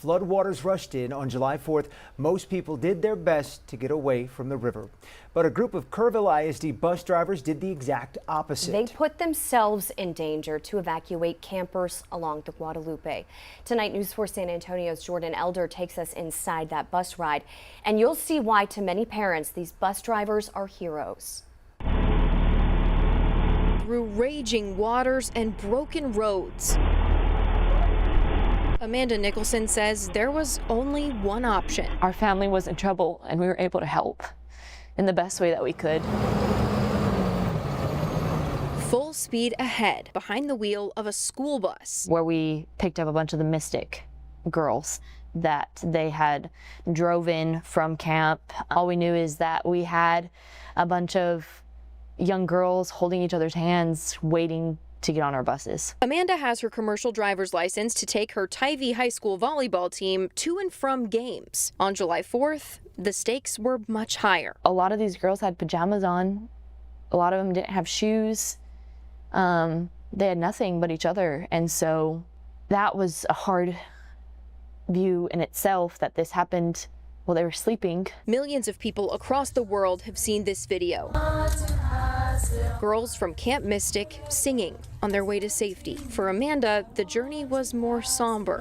floodwaters rushed in on July 4th, most people did their best to get away from the river. But a group of Kerrville ISD bus drivers did the exact opposite. They put themselves in danger to evacuate campers along the Guadalupe. Tonight, News 4 San Antonio's Jordan Elder takes us inside that bus ride, and you'll see why to many parents these bus drivers are heroes. Through raging waters and broken roads, Amanda Nicholson says there was only one option. Our family was in trouble and we were able to help in the best way that we could. Full speed ahead behind the wheel of a school bus, where we picked up a bunch of the Mystic girls that they had drove in from camp. All we knew is that we had a bunch of young girls holding each other's hands, waiting to get on our buses. Amanda has her commercial driver's license to take her Tyvee High School volleyball team to and from games. On July 4th, the stakes were much higher. A lot of these girls had pajamas on. A lot of them didn't have shoes. They had nothing but each other. And so that was a hard view in itself, that this happened while they were sleeping. Millions of people across the world have seen this video. Girls from Camp Mystic singing on their way to safety. For Amanda, the journey was more somber.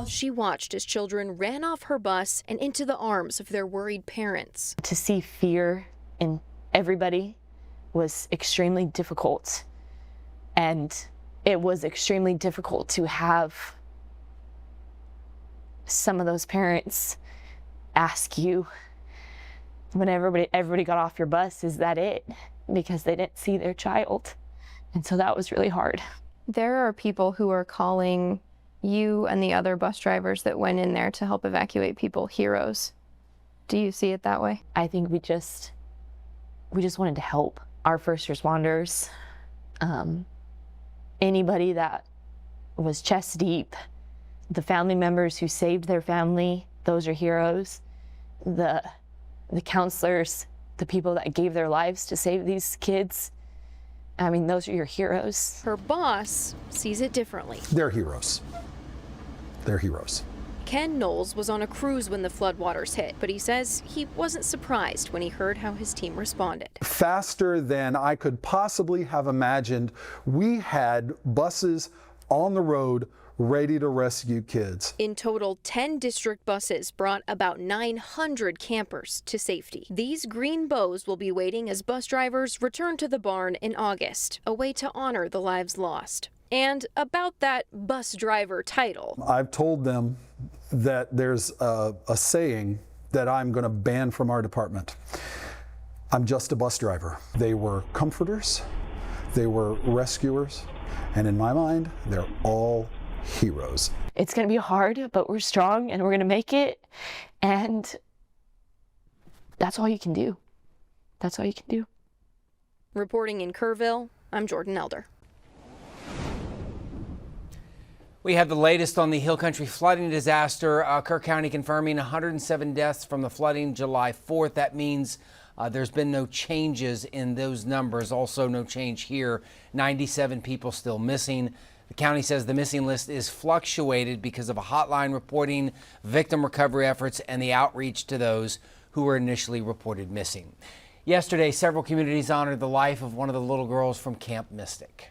She watched as children ran off her bus and into the arms of their worried parents. To see fear in everybody was extremely difficult. And it was extremely difficult to have some of those parents ask you, when everybody got off your bus, is that it? Because they didn't see their child. And so that was really hard. There are people who are calling you and the other bus drivers that went in there to help evacuate people heroes. Do you see it that way? I think we just wanted to help our first responders, anybody that was chest deep, the family members who saved their family, those are heroes. The counselors, the people that gave their lives to save these kids, I mean, those are your heroes. Her boss sees it differently. They're heroes. They're heroes. Ken Knowles was on a cruise when the floodwaters hit, but he says he wasn't surprised when he heard how his team responded. Faster than I could possibly have imagined, we had buses on the road ready to rescue kids. In total, 10 district buses brought about 900 campers to safety. These green bows will be waiting as bus drivers return to the barn in August, a way to honor the lives lost. And about that bus driver title, I've told them that there's a saying that I'm going to ban from our department. I'm just a bus driver. They were comforters, they were rescuers, and in my mind, they're all heroes. It's going to be hard, but we're strong and we're going to make it. And that's all you can do. That's all you can do. Reporting in Kerrville, I'm Jordan Elder. We have the latest on the Hill Country flooding disaster. Kerr County confirming 107 deaths from the flooding July 4th. That means there's been no changes in those numbers. Also no change here. 97 people still missing. The county says the missing list is fluctuated because of a hotline reporting victim recovery efforts and the outreach to those who were initially reported missing. Yesterday, several communities honored the life of one of the little girls from Camp Mystic.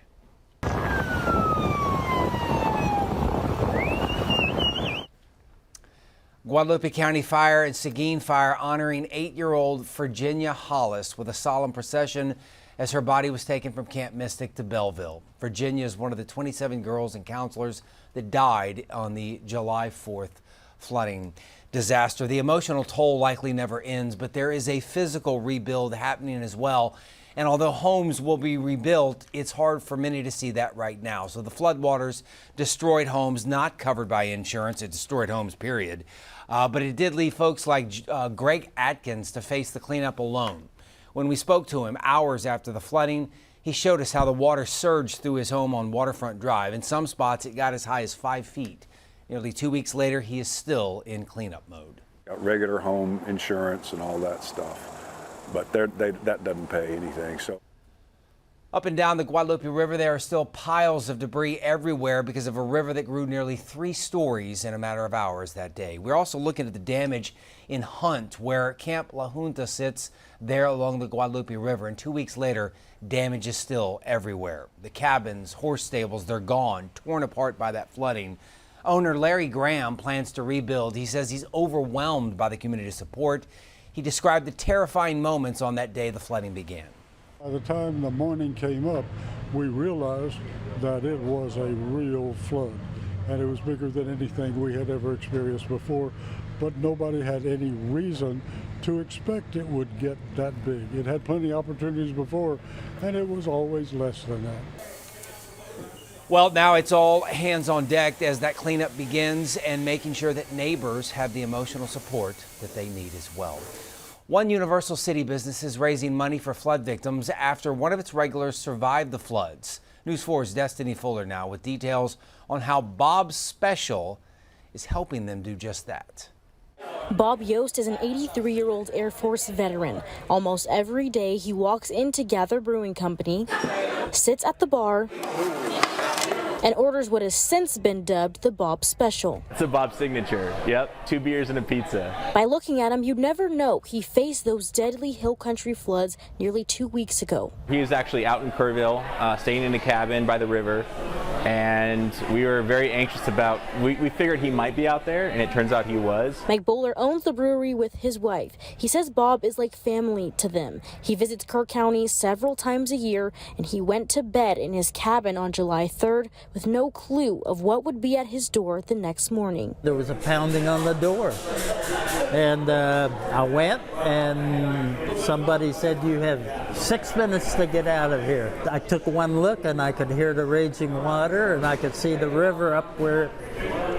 Guadalupe County Fire and Seguin Fire honoring 8-year-old Virginia Hollis with a solemn procession as her body was taken from Camp Mystic to Belleville. Virginia is one of the 27 girls and counselors that died on the July 4th flooding disaster. The emotional toll likely never ends, but there is a physical rebuild happening as well. And although homes will be rebuilt, it's hard for many to see that right now. So the floodwaters destroyed homes not covered by insurance. It destroyed homes, period. But it did leave folks like Greg Atkins to face the cleanup alone. When we spoke to him hours after the flooding, he showed us how the water surged through his home on Waterfront Drive. In some spots, it got as high as 5 feet. Nearly 2 weeks later, he is still in cleanup mode. Got regular home insurance and all that stuff, but that doesn't pay anything. So Up and down the Guadalupe River, there are still piles of debris everywhere because of a river that grew nearly 3 stories in a matter of hours that day. We're also looking at the damage in Hunt, where Camp La Junta sits there along the Guadalupe River. And 2 weeks later, damage is still everywhere. The cabins, horse stables, they're gone, torn apart by that flooding. Owner Larry Graham plans to rebuild. He says he's overwhelmed by the community support. He described the terrifying moments on that day the flooding began. By the time the morning came up, we realized that it was a real flood, and it was bigger than anything we had ever experienced before, but nobody had any reason to expect it would get that big. It had plenty of opportunities before, and it was always less than that. Well, now it's all hands on deck as that cleanup begins and making sure that neighbors have the emotional support that they need as well. One Universal City business is raising money for flood victims after one of its regulars survived the floods. News 4's Destiny Fuller now with details on how Bob's Special is helping them do just that. Bob Yost is an 83-year-old Air Force veteran. Almost every day he walks into Gather Brewing Company, sits at the bar, and orders what has since been dubbed the Bob Special. It's a Bob signature. Yep, 2 beers and a pizza. By looking at him, you'd never know he faced those deadly hill country floods nearly 2 weeks ago. He was actually out in Kerrville, staying in a cabin by the river, and we were very anxious about, we figured he might be out there, and it turns out he was. Mike Bowler owns the brewery with his wife. He says Bob is like family to them. He visits Kerr County several times a year, and he went to bed in his cabin on July 3rd with no clue of what would be at his door the next morning. There was a pounding on the door, and I went, and somebody said, "You have 6 minutes to get out of here." I took one look, and I could hear the raging water, and I could see the river up where it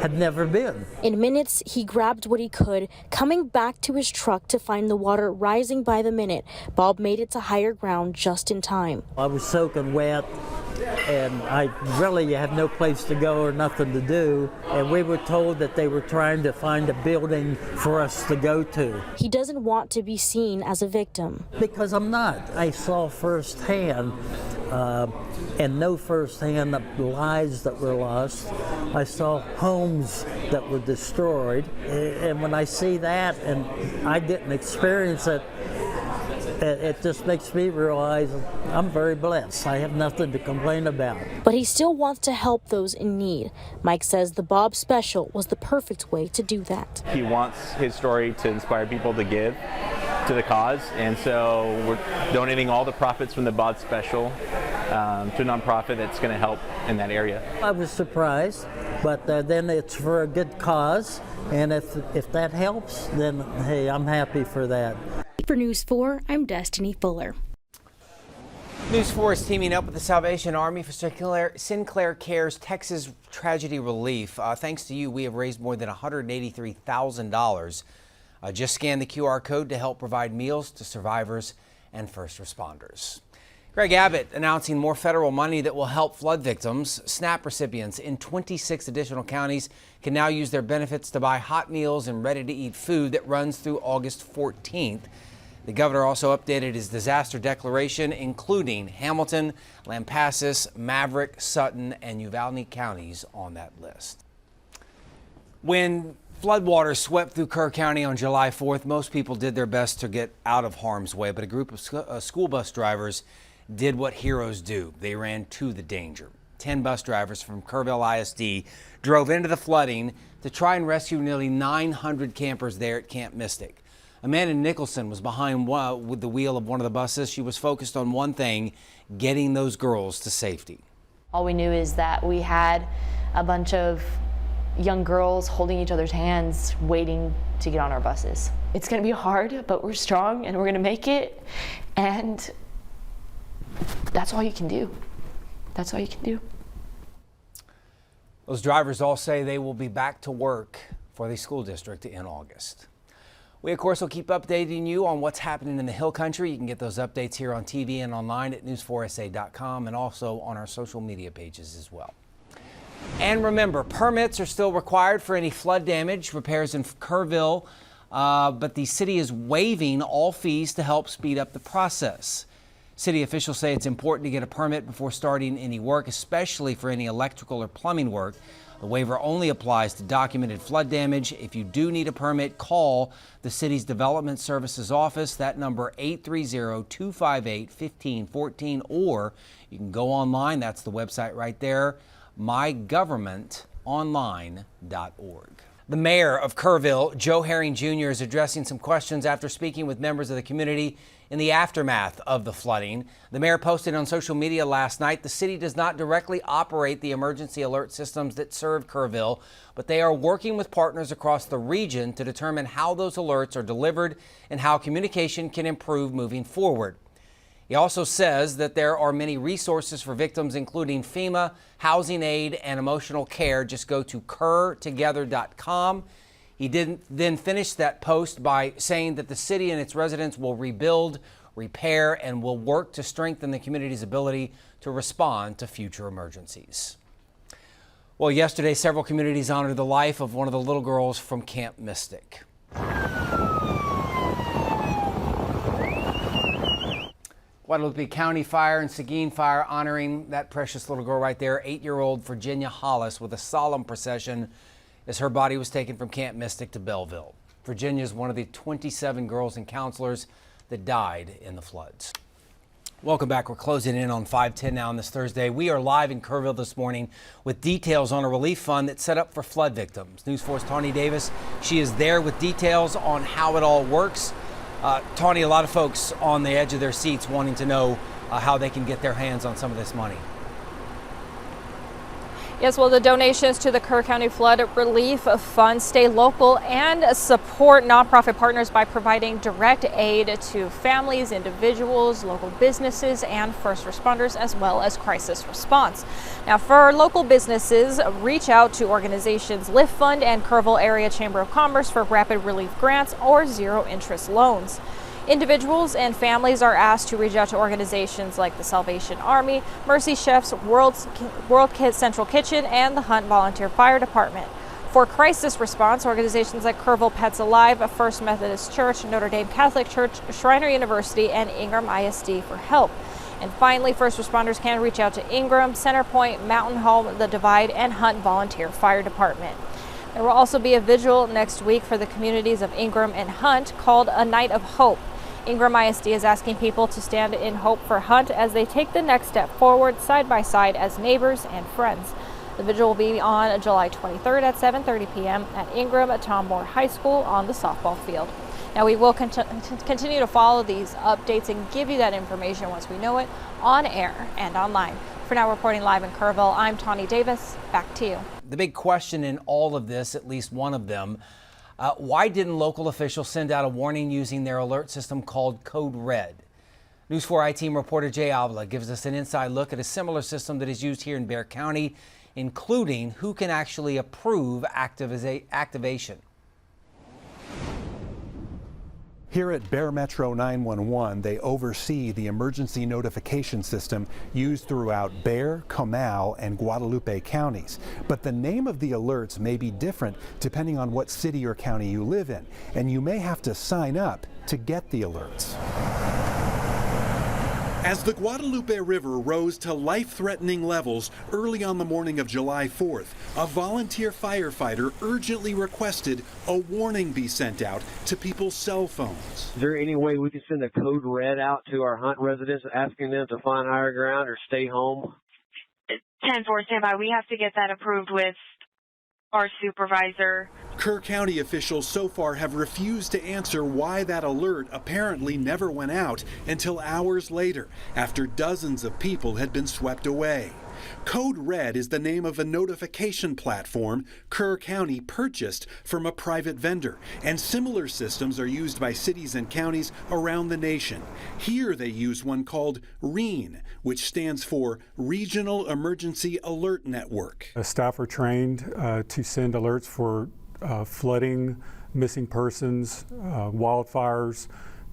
had never been. In minutes, he grabbed what he could, coming back to his truck to find the water rising by the minute. Bob made it to higher ground just in time. I was soaking wet, and I really had no place to go or nothing to do, and we were told that they were trying to find a building for us to go to. He doesn't want to be seen as a victim. Because I'm not. I saw firsthand, and know firsthand the lives that were lost. I saw homes that were destroyed, and when I see that and I didn't experience it, it just makes me realize I'm very blessed. I have nothing to complain about. But he still wants to help those in need. Mike says the Bob Special was the perfect way to do that. He wants his story to inspire people to give to the cause, and so we're donating all the profits from the Bob Special to a nonprofit that's going to help in that area. I was surprised, but then it's for a good cause, and if that helps, then hey, I'm happy for that. For News 4, I'm Destiny Fuller. News 4 is teaming up with the Salvation Army for Sinclair Cares Texas Tragedy Relief. Thanks to you, we have raised more than $183,000. Just scan the QR code to help provide meals to survivors and first responders. Greg Abbott announcing more federal money that will help flood victims. SNAP recipients in 26 additional counties can now use their benefits to buy hot meals and ready-to-eat food that runs through August 14th. The governor also updated his disaster declaration, including Hamilton, Lampasas, Maverick, Sutton, and Uvalde counties on that list. When floodwaters swept through Kerr County on July 4th, most people did their best to get out of harm's way, but a group of school bus drivers did what heroes do. They ran to the danger. 10 bus drivers from Kerrville ISD drove into the flooding to try and rescue nearly 900 campers there at Camp Mystic. Amanda Nicholson was behind with the wheel of one of the buses. She was focused on one thing, getting those girls to safety. All we knew is that we had a bunch of young girls holding each other's hands, waiting to get on our buses. It's gonna be hard, but we're strong and we're gonna make it. And that's all you can do. That's all you can do. Those drivers all say they will be back to work for the school district in August. We, of course, will keep updating you on what's happening in the Hill Country. You can get those updates here on TV and online at news4sa.com and also on our social media pages as well. And remember, permits are still required for any flood damage repairs in Kerrville, but the city is waiving all fees to help speed up the process. City officials say it's important to get a permit before starting any work, especially for any electrical or plumbing work. The waiver only applies to documented flood damage. If you do need a permit, call the city's Development Services Office. That number 830-258-1514, or you can go online. That's the website right there, mygovernmentonline.org. The mayor of Kerrville, Joe Herring Jr., is addressing some questions after speaking with members of the community in the aftermath of the flooding. The mayor posted on social media last night, the city does not directly operate the emergency alert systems that serve Kerrville, but they are working with partners across the region to determine how those alerts are delivered and how communication can improve moving forward. He also says that there are many resources for victims, including FEMA, housing aid, and emotional care. Just go to kerrtogether.com. He then finished that post by saying that the city and its residents will rebuild, repair, and will work to strengthen the community's ability to respond to future emergencies. Well, yesterday, several communities honored the life of one of the little girls from Camp Mystic. Guadalupe County Fire and Seguin Fire honoring that precious little girl right there, 8-year-old Virginia Hollis, with a solemn procession as her body was taken from Camp Mystic to Belleville. Virginia is one of the 27 girls and counselors that died in the floods. Welcome back. We're closing in on 5:10 now on this Thursday. We are live in Kerrville this morning with details on a relief fund that's set up for flood victims. News 4's Tawny Davis, she is there with details on how it all works. Tawny, a lot of folks on the edge of their seats wanting to know how they can get their hands on some of this money. Yes, well, the donations to the Kerr County Flood Relief Fund stay local and support nonprofit partners by providing direct aid to families, individuals, local businesses, and first responders, as well as crisis response. Now, for local businesses, reach out to organizations Lift Fund and Kerrville Area Chamber of Commerce for rapid relief grants or zero-interest loans. Individuals and families are asked to reach out to organizations like the Salvation Army, Mercy Chefs, World Central Kitchen, and the Hunt Volunteer Fire Department. For crisis response, organizations like Kerrville Pets Alive, First Methodist Church, Notre Dame Catholic Church, Schreiner University, and Ingram ISD for help. And finally, first responders can reach out to Ingram, Centerpoint, Mountain Home, The Divide, and Hunt Volunteer Fire Department. There will also be a vigil next week for the communities of Ingram and Hunt called A Night of Hope. Ingram ISD is asking people to stand in hope for Hunt as they take the next step forward side by side as neighbors and friends. The vigil will be on July 23rd at 7:30 p.m. at Ingram at Tom Moore High School on the softball field. Now, we will continue to follow these updates and give you that information once we know it on air and online. For now, reporting live in Kerrville, I'm Tawny Davis. Back to you. The big question in all of this, at least one of them, why didn't local officials send out a warning using their alert system called Code Red? News 4 I-Team reporter Jay Avila gives us an inside look at a similar system that is used here in Bexar County, including who can actually approve activation. Here at Bexar Metro 911, they oversee the emergency notification system used throughout Bexar, Comal, and Guadalupe counties. But the name of the alerts may be different depending on what city or county you live in, and you may have to sign up to get the alerts. As the Guadalupe River rose to life-threatening levels early on the morning of July 4th, a volunteer firefighter urgently requested a warning be sent out to people's cell phones. Is there any way we can send a code red out to our Hunt residents asking them to find higher ground or stay home? 10-4 standby. We have to get that approved with our supervisor. Kerr County officials so far have refused to answer why that alert apparently never went out until hours later, after dozens of people had been swept away. Code Red is the name of a notification platform Kerr County purchased from a private vendor, and similar systems are used by cities and counties around the nation. Here they use one called REEN, which stands for Regional Emergency Alert Network. Staff are trained to send alerts for flooding, missing persons, wildfires,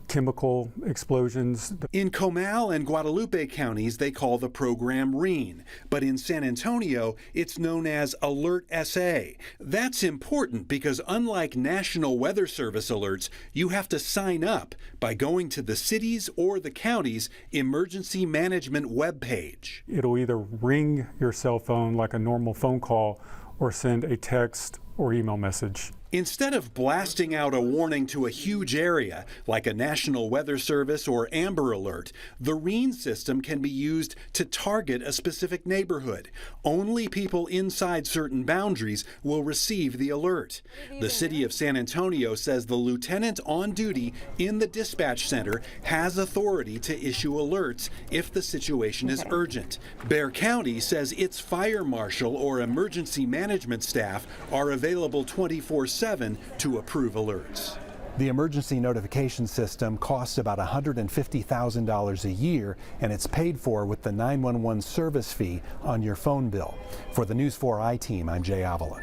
chemical explosions. In Comal and Guadalupe counties, they call the program REEN, but in San Antonio, it's known as Alert SA. That's important because unlike National Weather Service alerts, you have to sign up by going to the city's or the county's emergency management webpage. It'll either ring your cell phone like a normal phone call or send a text or email message. Instead of blasting out a warning to a huge area, like a National Weather Service or Amber Alert, the REEN system can be used to target a specific neighborhood. Only people inside certain boundaries will receive the alert. The city of San Antonio says the lieutenant on duty in the dispatch center has authority to issue alerts if the situation is urgent. Bexar County says its fire marshal or emergency management staff are available 24/7 to approve alerts. The emergency notification system costs about $150,000 a year, and it's paid for with the 911 service fee on your phone bill. For the News 4 I team, I'm Jay Avila.